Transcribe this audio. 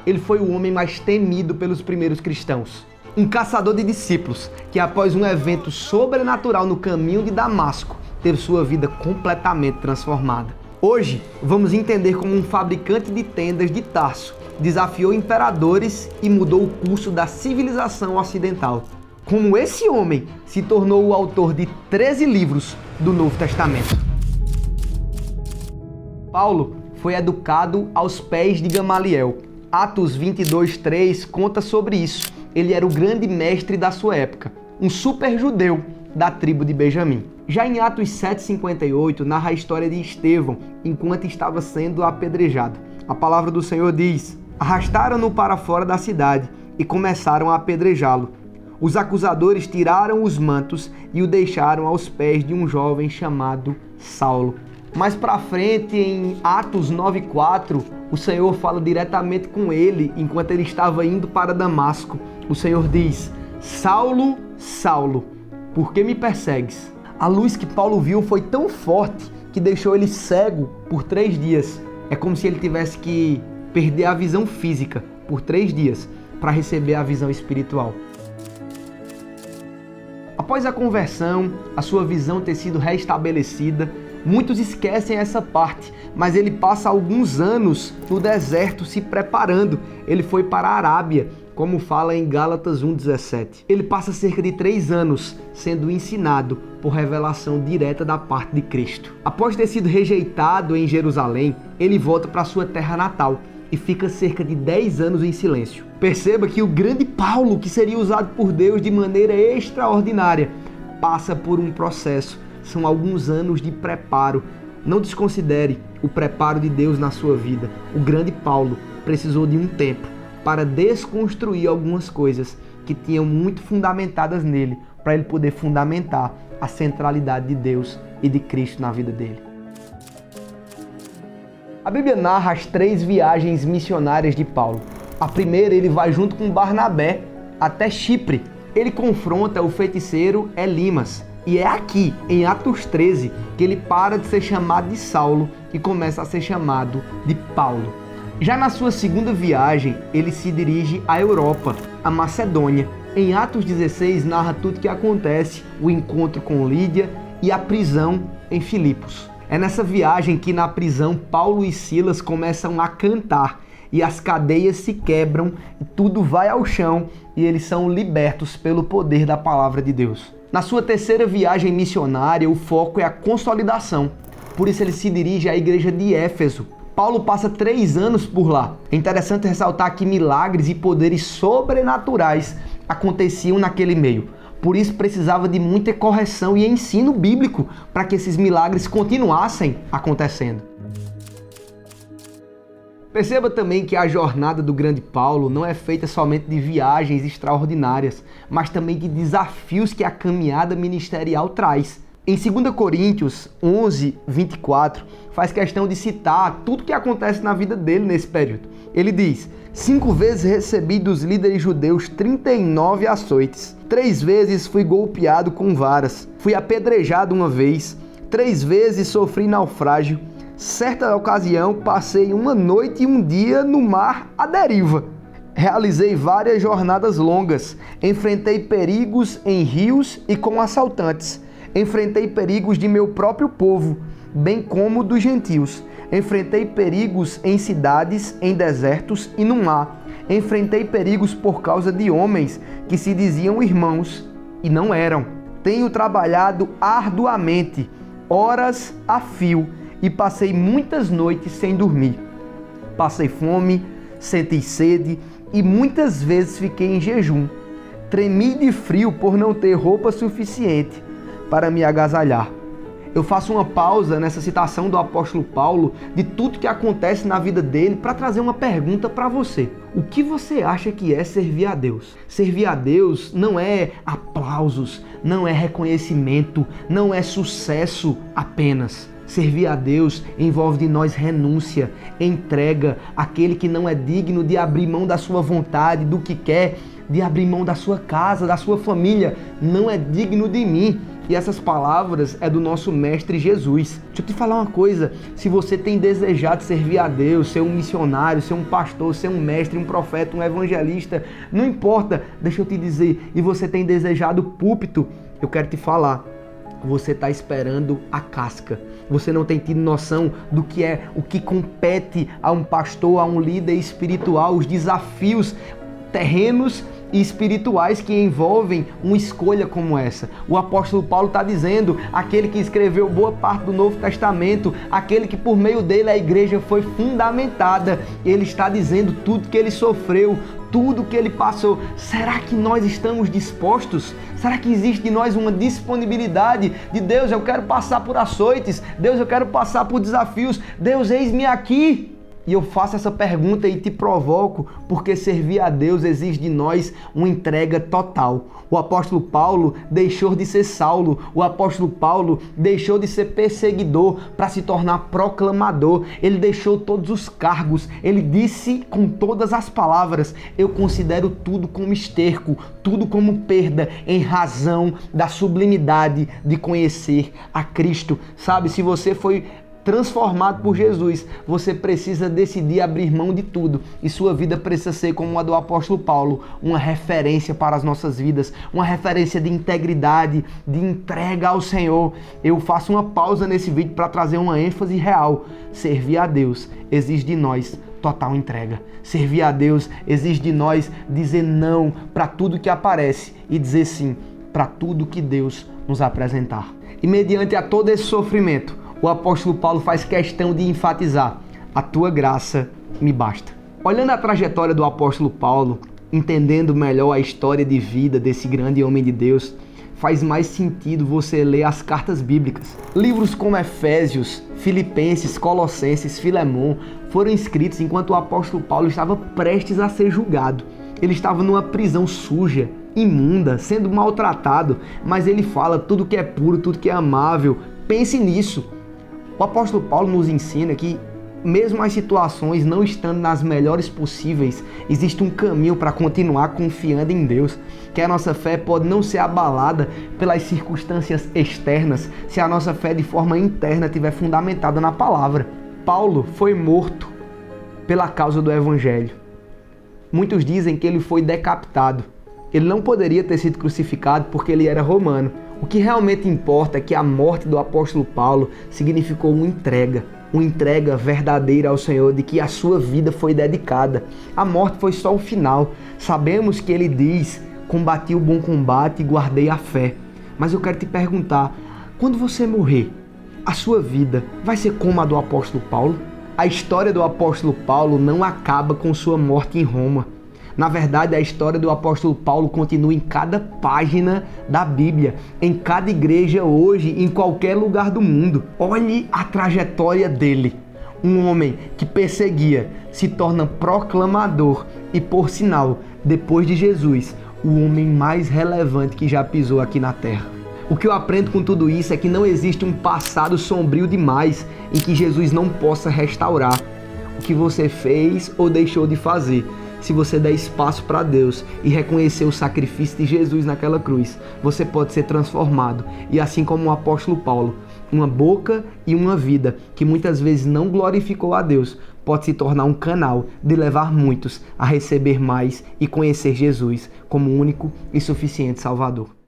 ele foi o homem mais temido pelos primeiros cristãos. Um caçador de discípulos que, após um evento sobrenatural no caminho de Damasco, teve sua vida completamente transformada. Hoje, vamos entender como um fabricante de tendas de Tarso desafiou imperadores e mudou o curso da civilização ocidental. Como esse homem se tornou o autor de 13 livros do Novo Testamento. Paulo foi educado aos pés de Gamaliel. Atos 22:3 conta sobre isso. Ele era o grande mestre da sua época, um super judeu da tribo de Benjamim. Já em Atos 7:58 narra a história de Estevão enquanto estava sendo apedrejado. A palavra do Senhor diz: arrastaram-no para fora da cidade e começaram a apedrejá-lo. Os acusadores tiraram os mantos e o deixaram aos pés de um jovem chamado Saulo. Mais para frente, em Atos 9:4, o Senhor fala diretamente com ele enquanto ele estava indo para Damasco. O Senhor diz: Saulo, Saulo, por que me persegues? A luz que Paulo viu foi tão forte que deixou ele cego por 3 dias. É como se ele tivesse que perder a visão física por 3 dias para receber a visão espiritual. Após a conversão, a sua visão ter sido restabelecida, muitos esquecem essa parte, mas ele passa alguns anos no deserto se preparando. Ele foi para a Arábia, como fala em Gálatas 1:17. Ele passa cerca de 3 anos sendo ensinado por revelação direta da parte de Cristo. Após ter sido rejeitado em Jerusalém, ele volta para sua terra natal e fica cerca de 10 anos em silêncio. Perceba que o grande Paulo, que seria usado por Deus de maneira extraordinária, passa por um processo. São alguns anos de preparo. Não desconsidere o preparo de Deus na sua vida. O grande Paulo precisou de um tempo para desconstruir algumas coisas que tinham muito fundamentadas nele, para ele poder fundamentar a centralidade de Deus e de Cristo na vida dele. A Bíblia narra as 3 viagens missionárias de Paulo. A primeira, ele vai junto com Barnabé até Chipre. Ele confronta o feiticeiro Elimas. E é aqui, em Atos 13, que ele para de ser chamado de Saulo e começa a ser chamado de Paulo. Já na sua segunda viagem, ele se dirige à Europa, à Macedônia. Em Atos 16, narra tudo o que acontece, o encontro com Lídia e a prisão em Filipos. É nessa viagem que na prisão Paulo e Silas começam a cantar e as cadeias se quebram, e tudo vai ao chão e eles são libertos pelo poder da palavra de Deus. Na sua terceira viagem missionária, o foco é a consolidação. Por isso ele se dirige à igreja de Éfeso. Paulo passa 3 anos por lá. É interessante ressaltar que milagres e poderes sobrenaturais aconteciam naquele meio. Por isso precisava de muita correção e ensino bíblico para que esses milagres continuassem acontecendo. Perceba também que a jornada do grande Paulo não é feita somente de viagens extraordinárias, mas também de desafios que a caminhada ministerial traz. Em 2 Coríntios 11:24, faz questão de citar tudo que acontece na vida dele nesse período. Ele diz: 5 vezes recebi dos líderes judeus 39 açoites. 3 vezes fui golpeado com varas. Fui apedrejado 1 vez. 3 vezes sofri naufrágio. Certa ocasião, passei 1 noite e 1 dia no mar à deriva. Realizei várias jornadas longas. Enfrentei perigos em rios e com assaltantes. Enfrentei perigos de meu próprio povo, bem como dos gentios. Enfrentei perigos em cidades, em desertos e no mar. Enfrentei perigos por causa de homens que se diziam irmãos e não eram. Tenho trabalhado arduamente, horas a fio, e passei muitas noites sem dormir. Passei fome, senti sede e muitas vezes fiquei em jejum. Tremi de frio por não ter roupa suficiente para me agasalhar. Eu faço uma pausa nessa citação do apóstolo Paulo de tudo que acontece na vida dele para trazer uma pergunta para você. O que você acha que é servir a Deus? Servir a Deus não é aplausos, não é reconhecimento, não é sucesso apenas. Servir a Deus envolve de nós renúncia, entrega, aquele que não é digno de abrir mão da sua vontade, do que quer, de abrir mão da sua casa, da sua família, não é digno de mim. E essas palavras é do nosso Mestre Jesus. Deixa eu te falar uma coisa, se você tem desejado servir a Deus, ser um missionário, ser um pastor, ser um mestre, um profeta, um evangelista, não importa, deixa eu te dizer, e você tem desejado púlpito, eu quero te falar, você está esperando a casca. Você não tem tido noção do que é, o que compete a um pastor, a um líder espiritual, os desafios terrenos e espirituais que envolvem uma escolha como essa. O apóstolo Paulo está dizendo, aquele que escreveu boa parte do Novo Testamento, aquele que por meio dele a igreja foi fundamentada, ele está dizendo tudo que ele sofreu, tudo que ele passou. Será que nós estamos dispostos? Será que existe de nós uma disponibilidade de Deus, eu quero passar por açoites, Deus, eu quero passar por desafios, Deus, eis-me aqui? E eu faço essa pergunta e te provoco, porque servir a Deus exige de nós uma entrega total. O apóstolo Paulo deixou de ser Saulo, o apóstolo Paulo deixou de ser perseguidor para se tornar proclamador. Ele deixou todos os cargos, ele disse com todas as palavras, eu considero tudo como esterco, tudo como perda, em razão da sublimidade de conhecer a Cristo. Sabe, se você foi transformado por Jesus, você precisa decidir abrir mão de tudo e sua vida precisa ser como a do apóstolo Paulo, uma referência para as nossas vidas, uma referência de integridade, de entrega ao Senhor. Eu faço uma pausa nesse vídeo para trazer uma ênfase real. Servir a Deus exige de nós total entrega. Servir a Deus exige de nós dizer não para tudo que aparece e dizer sim para tudo que Deus nos apresentar. E mediante a todo esse sofrimento, o apóstolo Paulo faz questão de enfatizar, a tua graça me basta. Olhando a trajetória do apóstolo Paulo, entendendo melhor a história de vida desse grande homem de Deus, faz mais sentido você ler as cartas bíblicas. Livros como Efésios, Filipenses, Colossenses, Filemão foram escritos enquanto o apóstolo Paulo estava prestes a ser julgado. Ele estava numa prisão suja, imunda, sendo maltratado, mas ele fala tudo que é puro, tudo que é amável. Pense nisso. O apóstolo Paulo nos ensina que, mesmo as situações não estando nas melhores possíveis, existe um caminho para continuar confiando em Deus, que a nossa fé pode não ser abalada pelas circunstâncias externas, se a nossa fé de forma interna estiver fundamentada na palavra. Paulo foi morto pela causa do evangelho. Muitos dizem que ele foi decapitado. Ele não poderia ter sido crucificado porque ele era romano. O que realmente importa é que a morte do apóstolo Paulo significou uma entrega verdadeira ao Senhor, de que a sua vida foi dedicada. A morte foi só o final. Sabemos que ele diz, combati o bom combate e guardei a fé. Mas eu quero te perguntar, quando você morrer, a sua vida vai ser como a do apóstolo Paulo? A história do apóstolo Paulo não acaba com sua morte em Roma. Na verdade, a história do apóstolo Paulo continua em cada página da Bíblia, em cada igreja hoje, em qualquer lugar do mundo. Olhe a trajetória dele. Um homem que perseguia se torna proclamador e, por sinal, depois de Jesus, o homem mais relevante que já pisou aqui na terra. O que eu aprendo com tudo isso é que não existe um passado sombrio demais em que Jesus não possa restaurar o que você fez ou deixou de fazer. Se você der espaço para Deus e reconhecer o sacrifício de Jesus naquela cruz, você pode ser transformado. E assim como o apóstolo Paulo, uma boca e uma vida que muitas vezes não glorificou a Deus, pode se tornar um canal de levar muitos a receber mais e conhecer Jesus como único e suficiente Salvador.